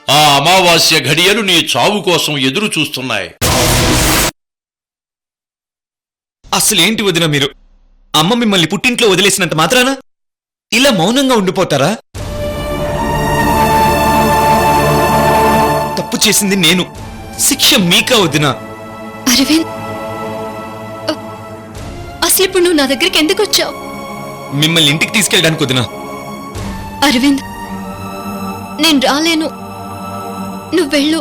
ఆ అమావాస్య ఘడియలు నీ చావు కోసం ఎదురు చూస్తున్నాయి. అసలేంటి వదిన మీరు? అమ్మ మిమ్మల్ని పుట్టింట్లో వదిలేసినంత మాత్రాన ఇలా మౌనంగా ఉండిపోతారా? తప్పు చేసింది నేను, శిక్ష మీకా వదినా? అరవింద్, అసలు ఇప్పుడు నువ్వు నా దగ్గరికి ఎందుకు వచ్చావు? మిమ్మల్ని ఇంటికి తీసుకెళ్ళడానికి వదినా. అరవింద్, నేను రాలేను, నువ్వు వెళ్ళు.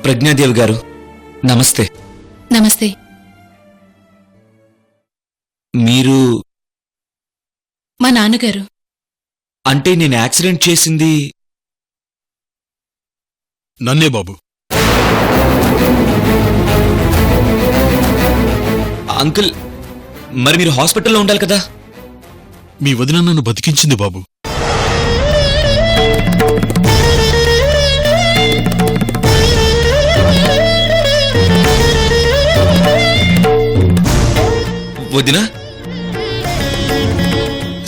ప్రజ్ఞాదేవి గారు నమస్తే. నమస్తే. మీరు? మా నాన్నగారు. అంటే నేను యాక్సిడెంట్ చేసింది నన్నే బాబు. అంకుల్, మరి మీరు హాస్పిటల్లో ఉండాలి కదా? మీ వదిన నన్ను బతికించింది బాబు. వదినా,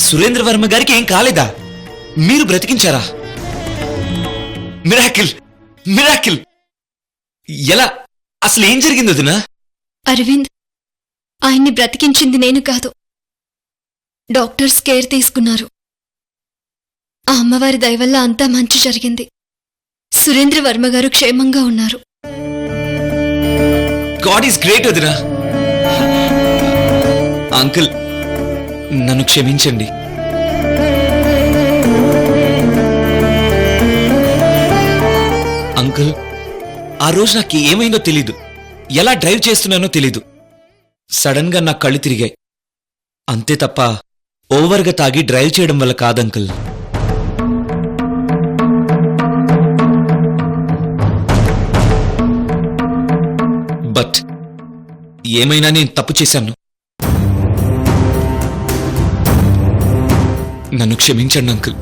సురేంద్ర వర్మ గారికి ఏం కాలేదా? మీరు బ్రతికించారా? Miracle, miracle! ఎలా? అసలు ఏం జరిగింది వదినా? అరవింద్, ఆయన్ని బ్రతికించింది నేను కాదు, డాక్టర్స్ కేర్ తీసుకున్నారు. ఆ అమ్మవారి దయవల్ల అంతా మంచి జరిగింది. సురేంద్ర వర్మ గారు క్షేమంగా ఉన్నారు. గాడ్ ఈస్ గ్రేట్ వదినా. అంకుల్, నన్ను క్షమించండి. అంకుల్, ఆ రోజు నాకు ఏమైందో తెలీదు, ఎలా డ్రైవ్ చేస్తున్నానో తెలీదు. సడన్ గా నా కళ్ళు తిరిగాయి, అంతే తప్ప ఓవర్గా తాగి డ్రైవ్ చేయడం వల్ల కాదంకుల్. బట్ ఏమైనా నేను తప్పు చేశాను, నన్ను క్షమించండి అంకుల్.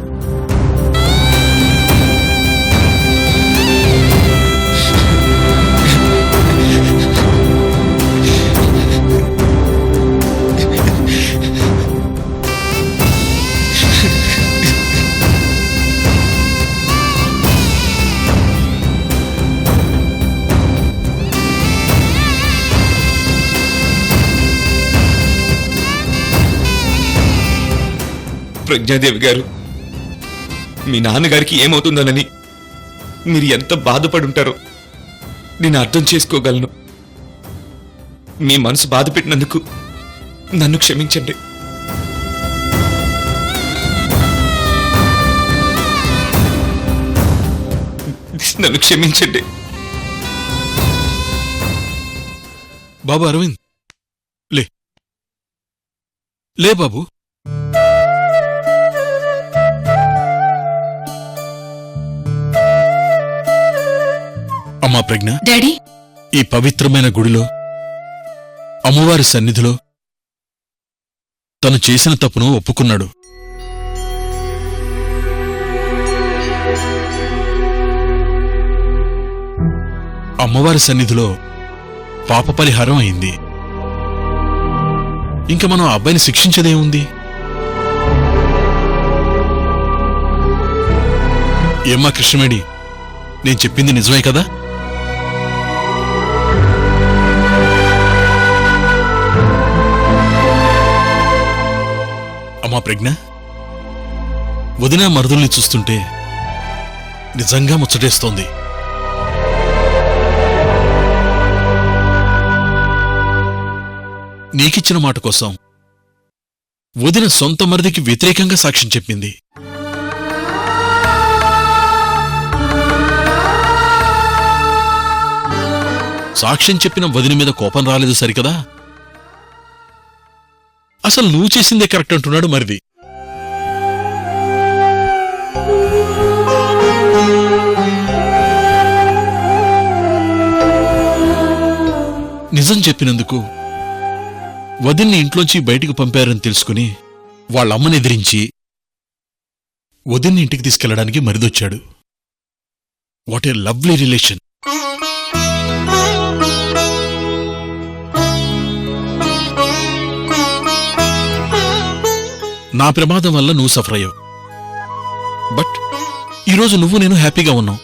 ప్రజ్ఞాదేవి గారు, మీ నాన్నగారికి ఏమవుతుందోనని మీరు ఎంత బాధపడుంటారో నేను అర్థం చేసుకోగలను. మీ మనసు బాధ పెట్టినందుకు నన్ను క్షమించండి. నన్ను క్షమించండి. బాబు అరవింద్, లే లే బాబు. అమ్మా ప్రజ్ఞ, డాడీ, ఈ పవిత్రమైన గుడిలో అమ్మవారి సన్నిధిలో తను చేసిన తప్పును ఒప్పుకున్నాడు. అమ్మవారి సన్నిధిలో పాప పరిహారం అయింది. ఇంక మనం ఆ అబ్బాయిని శిక్షించదేముంది? ఏమ్మా కృష్ణవేణి, నేను చెప్పింది నిజమే కదా? అమ్మా ప్రజ్ఞ, వదిన మరుదుల్ని చూస్తుంటే నిజంగా ముచ్చటేస్తోంది. నీకిచ్చిన మాట కోసం వదిన సొంత మరిదికి వ్యతిరేకంగా సాక్ష్యం చెప్పింది. సాక్ష్యం చెప్పిన వదిన మీద కోపం రాలేదు సరికదా? అసలు నువ్వు చేసిందే కరెక్ట్ అంటున్నాడు మరిది. నిజం చెప్పినందుకు వదిన్ని ఇంట్లోంచి బయటికి పంపారని తెలుసుకుని వాళ్ళమ్మని ఎదిరించి వదిన్ని ఇంటికి తీసుకెళ్లడానికి మరిదొచ్చాడు. What a lovely relation. నా ప్రమాదం వల్ల నువ్వు సఫర్ అయ్యావు. బట్ ఈరోజు నువ్వు నేను హ్యాపీగా ఉన్నావు.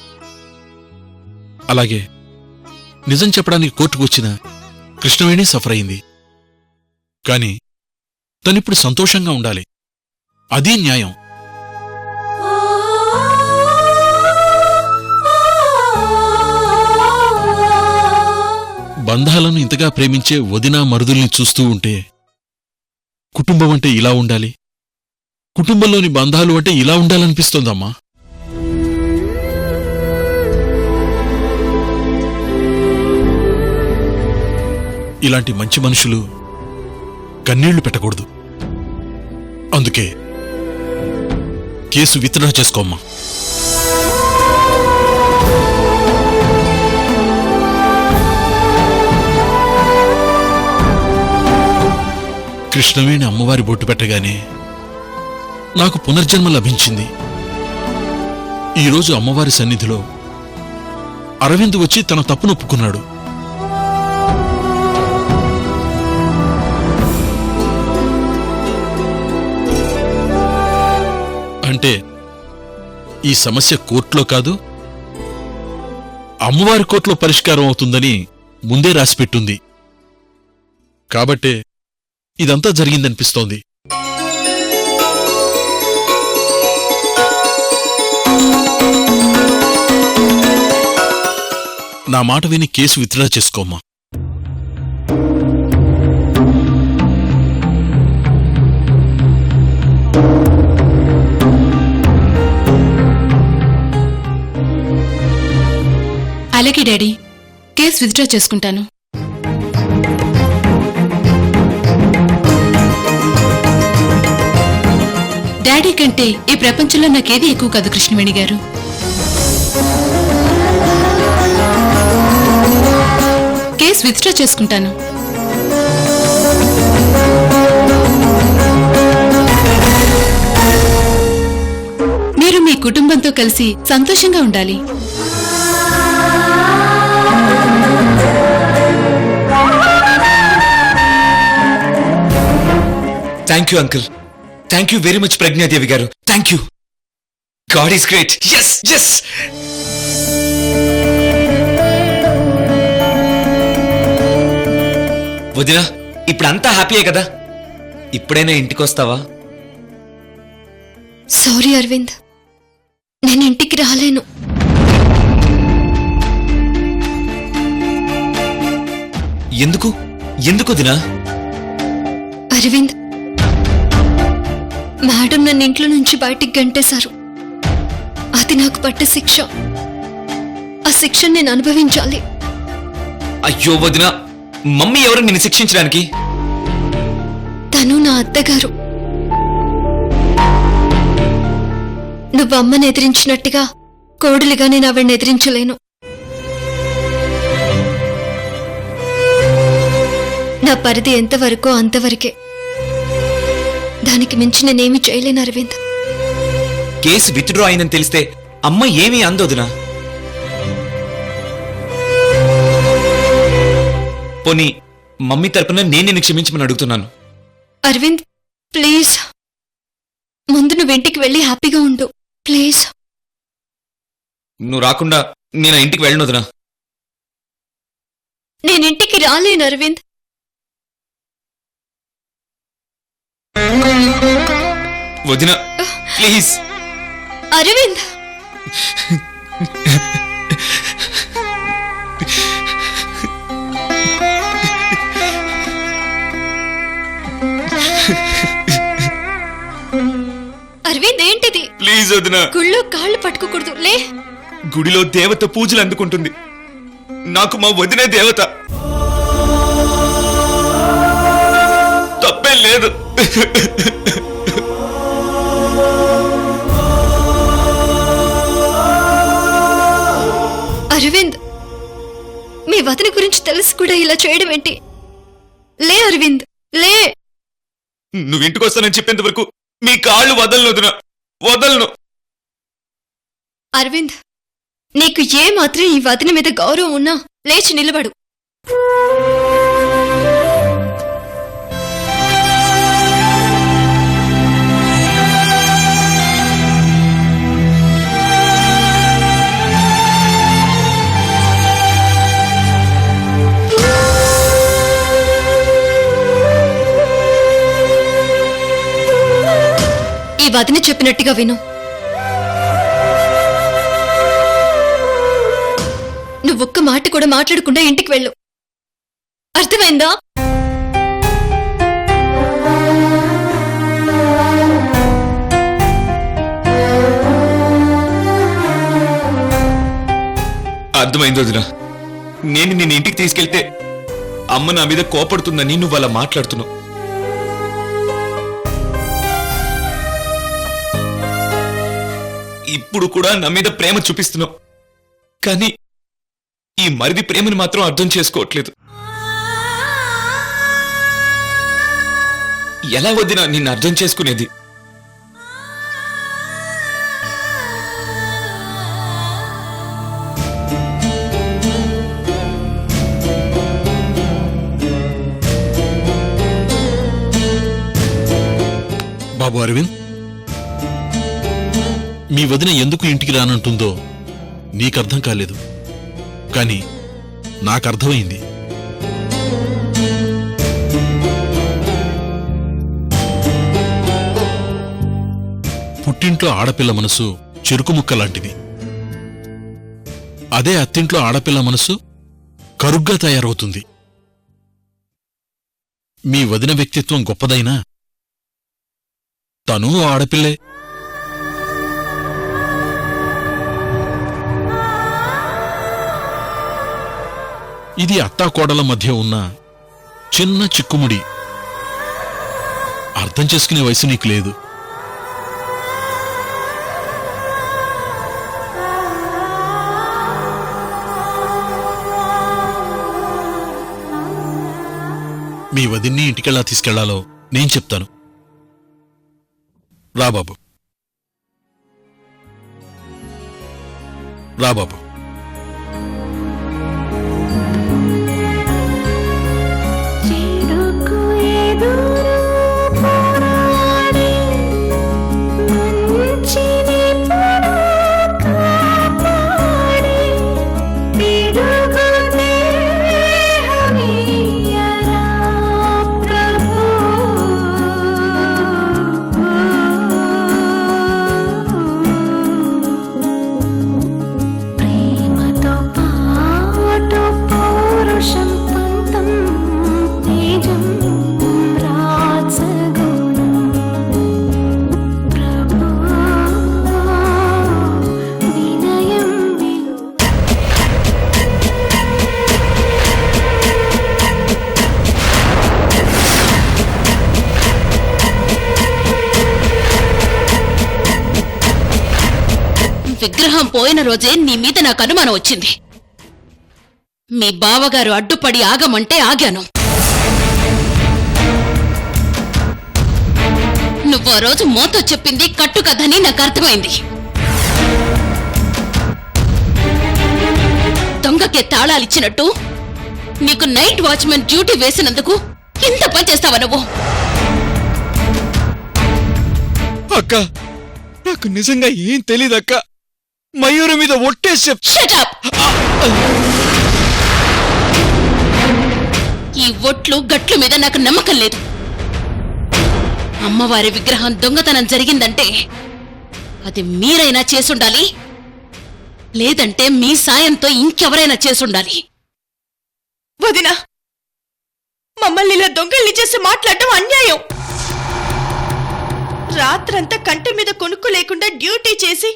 అలాగే నిజం చెప్పడానికి కోర్టుకు వచ్చిన కృష్ణవేణి సఫర్ అయింది. కాని తనిప్పుడు సంతోషంగా ఉండాలి. అదీ న్యాయం. బంధాలను ఇంతగా ప్రేమించే వదినా మరుదుల్ని చూస్తూ ఉంటే కుటుంబం అంటే ఇలా ఉండాలి, కుటుంబంలోని బంధాలు అంటే ఇలా ఉండాలనిపిస్తోందమ్మా. ఇలాంటి మంచి మనుషులు కన్నీళ్లు పెట్టకూడదు. అందుకే కేసు విత్డ్రా చేసుకోమ్మా. కృష్ణవేణి అమ్మవారి బొట్టు పెట్టగానే నాకు పునర్జన్మ లభించింది. ఈరోజు అమ్మవారి సన్నిధిలో అరవింద్ వచ్చి తన తప్పునొప్పుకున్నాడు. అంటే ఈ సమస్య కోర్టులో కాదు, అమ్మవారి కోర్టులో పరిష్కారం అవుతుందని ముందే రాసిపెట్టుంది. కాబట్టే ఇదంతా జరిగిందనిపిస్తోంది. నా మాట విని కేసు విత్డ్రా చేసుకోమ్మా. అలాగే డాడీ, కేసు విత్డ్రా చేసుకుంటాను. డాడీ కంటే ఈ ప్రపంచంలో నాకేది ఎక్కువ కాదు కృష్ణవేణి గారు. కేసు విత్డ్రా చేసుకుంటాను. మీరు మీ కుటుంబంతో కలిసి సంతోషంగా ఉండాలి. Thank you uncle. Thank you very much Prajnadevi గారు. Thank you. God is great. Yes yes. వదినా, ఇప్పుడంతా హ్యాపీయే కదా? ఇప్పుడైనా ఇంటికొస్తావా? సారీ అరవింద్, నేను ఇంటికి రాలేను. ఎందుకు ఎందుకు వదినా? అరవింద్, మేడం నన్ను ఇంట్లో నుంచి బయటికి గంటేశారు. అది నాకు పట్టే శిక్ష. ఆ శిక్ష నేను అనుభవించాలి. అయ్యో వదినా, మమ్మీ ఎవరు నిన్ను శిక్షించడానికి? తను నా అత్తగారు. నువ్వు అమ్మని ఎదిరించినట్టుగా కోడలిగా నేను ఆవిడని ఎదిరించలేను. నా పరిధి ఎంతవరకో అంతవరకే. దానికి మించి నేనేమీ చేయలేను అరవింద్. కేసు విత్డ్రా అయిందని తెలిస్తే అమ్మ ఏమీ అందొదినా. పోనీ మమ్మీ తరపున నేను నిన్ను క్షమించమని అడుగుతున్నాను. అరవింద్ ప్లీజ్, ముందు నువ్వు ఇంటికి వెళ్ళి హ్యాపీగా ఉండు ప్లీజ్. నువ్వు రాకుండా నేను ఆ ఇంటికి వెళ్ళను వదినా. నేనింటికి రాలేను అరవింద్. వదినా ప్లీజ్. అరవింద్, అరవింద్ ఏంటిది? ప్లీజ్ వదినా. గుళ్ళో కాళ్ళు పట్టుకోకూడదు, లే. గుడిలో దేవత పూజలు అందుకుంటుంది. నాకు మా వదినే దేవత. తప్పేం లేదు. అరవింద్, మీ వదిన గురించి తెలిసి కూడా ఇలా చేయడం ఏంటి? లే అరవింద్, లే. నువ్వు ఇంటికి వస్తానని చెప్పేంత వరకు మీ కాళ్ళు వదలను వదినా, వదలను. అరవింద్, నీకు ఏ మాత్రం ఈ వదిన మీద గౌరవం ఉన్నా లేచి నిలబడు. వదిన చెప్పినట్టుగా విను. నువ్వొక్క మాట కూడా మాట్లాడకుండా ఇంటికి వెళ్ళు. అర్థమైందా? అర్థమైంది వదినా. నేను నిన్ను ఇంటికి తీసుకెళ్తే అమ్మ నా మీద కోపడుతుందని నువ్వు అలా మాట్లాడుతున్నావు. ఇప్పుడు కూడా నా మీద ప్రేమ చూపిస్తున్నావు, కానీ ఈ మరిది ప్రేమని మాత్రం అర్థం చేసుకోవట్లేదు. ఎలా వదినా నిన్ను అర్థం చేసుకునేది? బాబు అరవింద్, మీ వదిన ఎందుకు ఇంటికి రానంటుందో నీకర్థం కాలేదు, కానీ నాకర్థమైంది. పుట్టింట్లో ఆడపిల్ల మనసు చెరుకు ముక్క లాంటిది. అదే అత్తింట్లో ఆడపిల్ల మనసు కరుగ్గా తయారవుతుంది. మీ వదిన వ్యక్తిత్వం గొప్పదైనా తను ఆడపిల్లే. ఇది అత్తాకోడల మధ్య ఉన్న చిన్న చిక్కుముడి. అర్థం చేసుకునే వయసు నీకు లేదు. మీ వదిన్ని ఇంటికెళ్ళా తీసుకెళ్లాలో నేను చెప్తాను. రాబాబు, రాబాబు. విగ్రహం పోయిన రోజే నీ మీద నాకు అనుమానం వచ్చింది. మీ బావగారు అడ్డుపడి ఆగమంటే ఆగాను. నువ్వు ఆ రోజు మోతో చెప్పింది కట్టు కథని నాకు అర్థమైంది. దొంగకే తాళాలిచ్చినట్టు నీకు నైట్ వాచ్మెన్ డ్యూటీ వేసినందుకు ఇంత పని చేస్తావా నువ్వు? అక్క, నాకు నిజంగా ఏం తెలీదక్క. మయూరి మీద ఒట్టేసి Shut up! ఈ ఒట్లు గట్లు మీద నాకు నమ్మకం లేదు. అమ్మవారి విగ్రహం దొంగతనం జరిగిందంటే అది మీరైనా చేసుండాలి, లేదంటే మీ సాయంతో ఇంకెవరైనా చేసుండాలి. వదినా, మమ్మల్ని ఇలా దొంగల్ని చేసి మాట్లాడటం అన్యాయం. రాత్రంతా కంటి మీద కొనుక్కు లేకుండా డ్యూటీ చేసి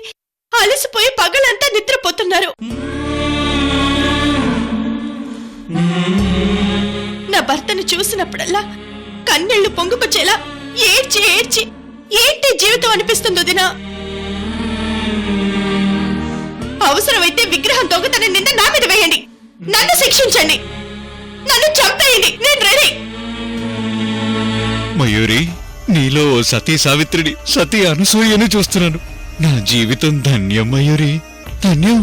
అలసిపోయి పగలంతా నిద్రపోతున్నారు. నా భర్తను చూసినప్పుడల్లా కన్నీళ్లు పొంగుకొచ్చేలా ఏడ్చి ఏడ్చి ఏంటి జీవితం అనిపిస్తుంది వదినా. అవసరమైతే విగ్రహం దొంగతనం నింద నా మీద వేయండి, నన్ను శిక్షించండి, నన్ను చంపేయండి, నేను రెడీ. మయూరి, నీలో సతీ సావిత్రిని, సతీ అనసూయను చూస్తున్నాను. నా జీవితం ధన్యం మయూరి, ధన్యం.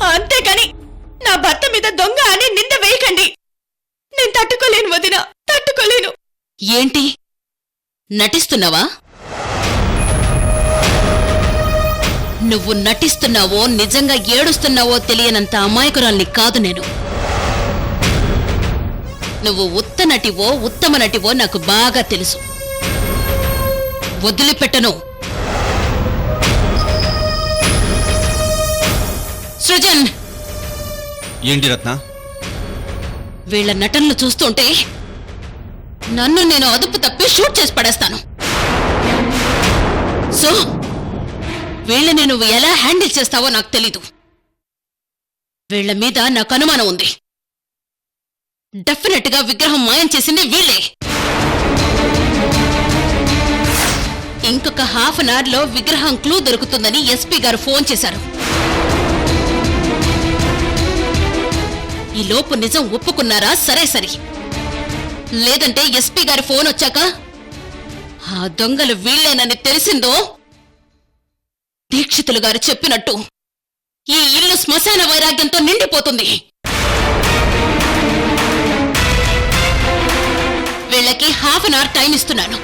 అంతేకాని నా భర్త మీద దొంగ అని నింద వేయకండి. నేను తట్టుకోలేను వదినా, తట్టుకోలేను. ఏంటి నటిస్తున్నావా? నువ్వు నటిస్తున్నావో నిజంగా ఏడుస్తున్నావో తెలియనంత అమాయకురాల్ని కాదు నేను. నువ్వు ఉత్త నటివో ఉత్తమ నటివో నాకు బాగా తెలుసు. వదిలిపెట్టను. సృజన్, ఏంటి రత్న? వీళ్ళ నటనలు చూస్తుంటే నన్ను నేను అదుపు తప్పి షూట్ చేసి పడేస్తాను. సో వీళ్ళని నువ్వు ఎలా హ్యాండిల్ చేస్తావో నాకు తెలీదు. వీళ్ళ మీద నాకు అనుమానం ఉంది. డెఫినెట్ గా విగ్రహం మాయం చేసింది వీళ్ళే. ఇంకొక హాఫ్ అన్ అవర్ లో విగ్రహం క్లూ దొరుకుతుందని ఎస్పీ గారు ఫోన్ చేశారు. ఈ లోపు నిజం ఒప్పుకున్నారా? సరే సరి. లేదంటే ఎస్పీ గారి ఫోన్ వచ్చాక ఆ దొంగలు వీళ్ళేనని తెలిసిందో దీక్షితులు గారు చెప్పినట్టు ఈ ఇల్లు శ్మశాన వైరాగ్యంతో నిండిపోతుంది. వీళ్ళకి హాఫ్ అన్ అవర్ టైం ఇస్తున్నాను.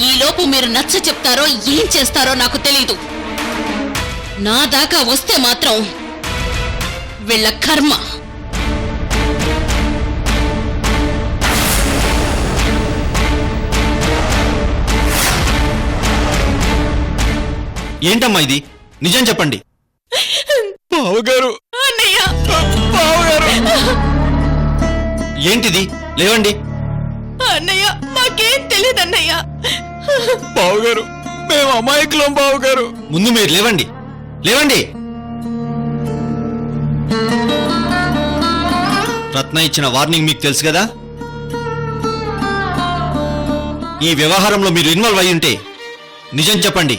ఈ లోపు మీరు నచ్చ చెప్తారో ఏం చేస్తారో నాకు తెలీదు. నా దాకా వస్తే మాత్రం వీళ్ళ కర్మ. ఏంటమ్మా ఇది? నిజం చెప్పండి. బావగారు, అన్నయ్య, బావగారు, ఏంటిది? లేవండి. అన్నయ్య, మాకేం తెలియదన్నయ్య. బావగారు, మేము అమాయకులం బావగారు. ముందు మీరు లేవండి, లేవండి. రత్న ఇచ్చిన వార్నింగ్ మీకు తెలుసు కదా. ఈ వ్యవహారంలో మీరు ఇన్వాల్వ్ అయి ఉంటే నిజం చెప్పండి.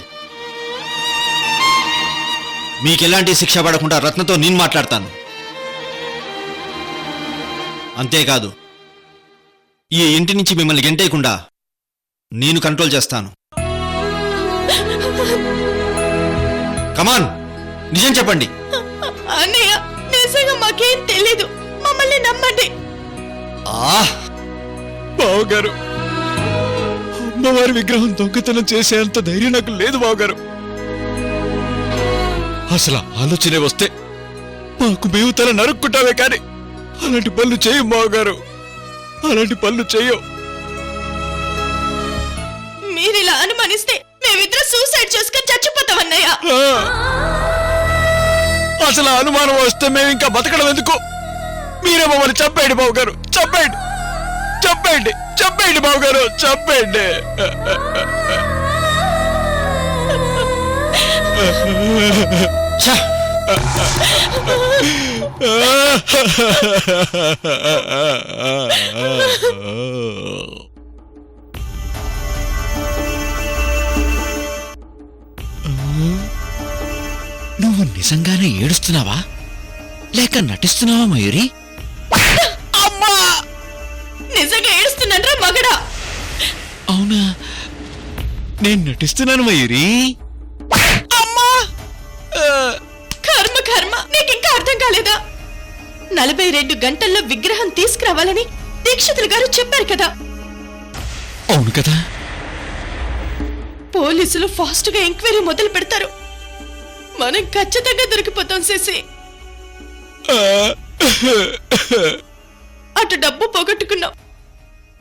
మీకెలాంటి శిక్ష పడకుండా రత్నతో నేను మాట్లాడతాను. అంతేకాదు, ఈ ఇంటి నుంచి మిమ్మల్ని గెంటేయకుండా నేను కంట్రోల్ చేస్తాను. కమాన్, నిజం చెప్పండి. అన్నయ్య, నిజంగా మాకేం తెలీదు. మమ్మల్ని నమ్మండి. బావగారు, అమ్మవారి విగ్రహం దొంగతనం చేసేంత ధైర్యం నాకు లేదు బావగారు. అసలు ఆలోచనే వస్తే మాకు మేము తల నరుక్కుంటావే కానీ అలాంటి పనులు చేయం బావగారు, అలాంటి పనులు చెయ్యం. మీరిలా అనుమానిస్తే మేమిద్దరం సూసైడ్ చేసుకుని చచ్చిపోతాం అన్నయ్య. అసలు అనుమానం వస్తే మేము ఇంకా బతకడం ఎందుకు? మీరే మమ్మల్ని చంపేయండి బావగారు, చంపేయండి, చంపేయండి, చంపేయండి బావగారు, చంపేయండి. నువ్వు నిజంగానే ఏడుస్తున్నావా లేక నటిస్తున్నావా మయూరి? అమ్మా, నిజంగా ఏడుస్తున్నాడ్రా మగడా? అవునా? నేను నటిస్తున్నాను మయూరి. అమ్మా, కర్మ కర్మ, నీకింకా అర్థం కాలేదా? 42 గంటల్లో విగ్రహం తీసుకురావాలని దీక్షితులు గారు చెప్పారు కదా. అవును కదా. పోలీసులు ఫాస్ట్ గా ఎంక్వైరీ మొదలు పెడతారు. మనం ఖచ్చితంగా దొరికిపోతాం శశి. అటు డబ్బు పోగొట్టుకున్నాం,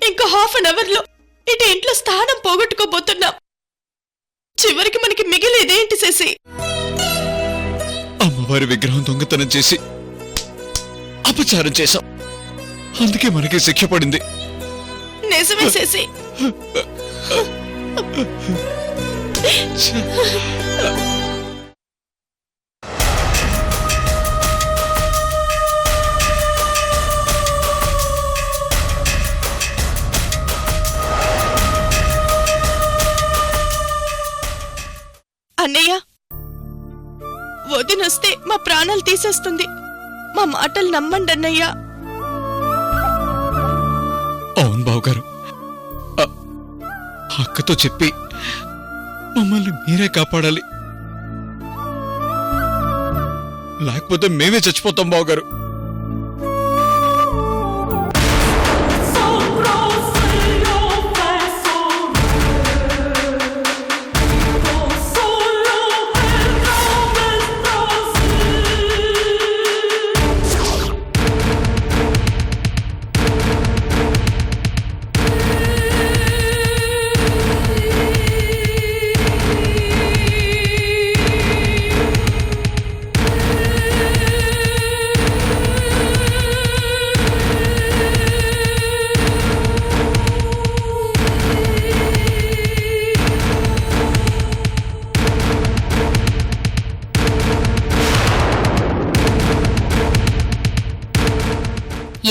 ఇంకో హాఫ్ అన్ అవర్ లో ఇటు ఇంట్లో స్థానం పోగొట్టుకోబోతున్నాం. చివరికి మనకి మిగిలేదేంటి శశి? అమ్మవారి విగ్రహం దొంగతనం చేసి అపచారం చేశాం, అందుకే మనకి శిక్ష పడింది. నిజమే శశి. అన్నయ్య, వదినొస్తే మా ప్రాణాలు తీసేస్తుంది. మా మాటలు నమ్మండి అన్నయ్య. అవును బావగారు, అక్కతో చెప్పి మమ్మల్ని మీరే కాపాడాలి, లేకపోతే మేమే చచ్చిపోతాం బావగారు.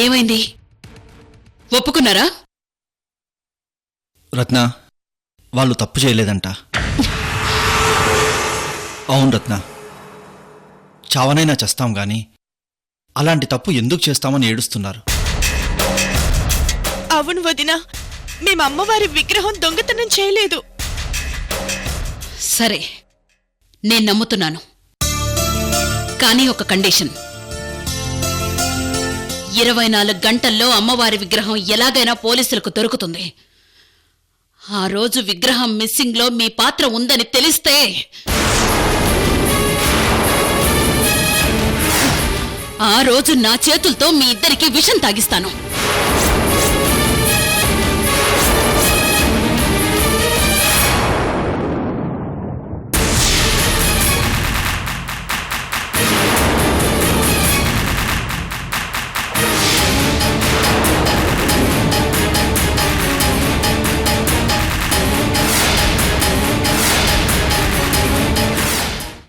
ఏమైంది? ఒప్పుకున్నారా? రత్న, వాళ్ళు తప్పు చేయలేదంట. అవును రత్న, చావనైనా చేస్తాం గాని అలాంటి తప్పు ఎందుకు చేస్తామని ఏడుస్తున్నారు. అవును వదినా, మేము అమ్మవారి విగ్రహం దొంగతనం చేయలేదు. సరే, నేను నమ్ముతున్నాను. కానీ ఒక కండిషన్. 24 గంటల్లో అమ్మవారి విగ్రహం ఎలాగైనా పోలీసులకు దొరుకుతుంది. ఆ రోజు విగ్రహం మిస్సింగ్లో మీ పాత్ర ఉందని తెలిస్తే ఆ రోజు నా చేతులతో మీ ఇద్దరికి విషం తాగిస్తాను.